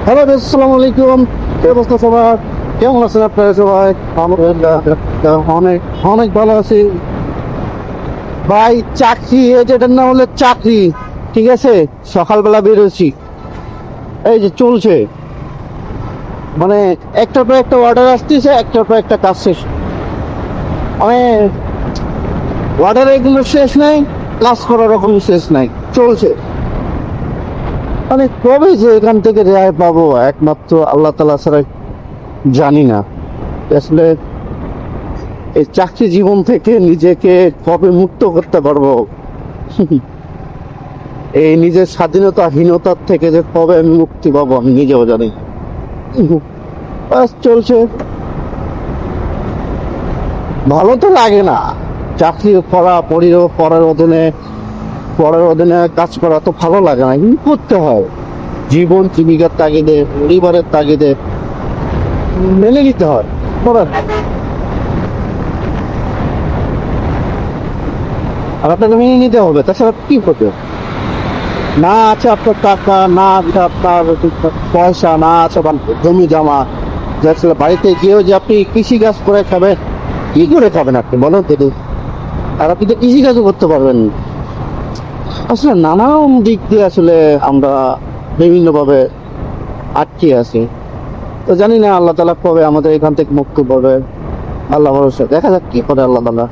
Hello, আসসালামু আলাইকুম। কি অবস্থা সবার? কেমন আছেন আপনারা সবাই? আলহামদুলিল্লাহ, অনেক অনেক ভালো আছি ভাই। চাকরি, যেটার নাম হলো চাকরি, ঠিক আছে। সকালবেলা বেরোছি, এই যে চলছে, মানে একটার পর একটা অর্ডার আসতেছে, একটার পর একটা কাজ শেষ, মানে অর্ডারের কোনো শেষ নাই, কাজ করার কোনো শেষ নাই, চলছে। মানে কবে যে এখান থেকে রেহাই পাবো একমাত্র আল্লাহ তাআলা ছাড়া জানি না। আসলে এই চাকরি জীবন থেকে নিজেকে কবে মুক্ত করতে পারবো, এই নিজের স্বাধীনতাহীনতার থেকে যে কবে আমি মুক্তি পাবো আমি নিজেও জানি না। বাস চলছে, ভালো তো লাগে না। চাকরি করা, পরের অধীনে কাজ করা তো ভালো লাগে না, কিন্তু করতে হয়। জীবন জীবিকার তাগিদে, পরিবারের তাগিদে মেনে নিতে হয়। বলেন, আর আপনাকে মেনে নিতে হবে, তাছাড়া কি করবে? না আছে আপনার টাকা, না আছে আপনার পয়সা, না আছে আপনার জমি জমা, যে আসলে বাড়িতে গিয়েও যে আপনি কৃষি কাজ করে খাবেন, কি করে খাবেন আপনি বলেন তো? আর আপনি তো কৃষি কাজও করতে পারবেন না। আসলে নানান দিক দিয়ে আসলে আমরা বিভিন্ন ভাবে আটকে আছি। তো জানি না আল্লাহ তাআলা কবে আমাদের এখান থেকে মুক্তি পাবে। আল্লাহ ভরসা, দেখা যাক কি করে আল্লাহ তাআলা।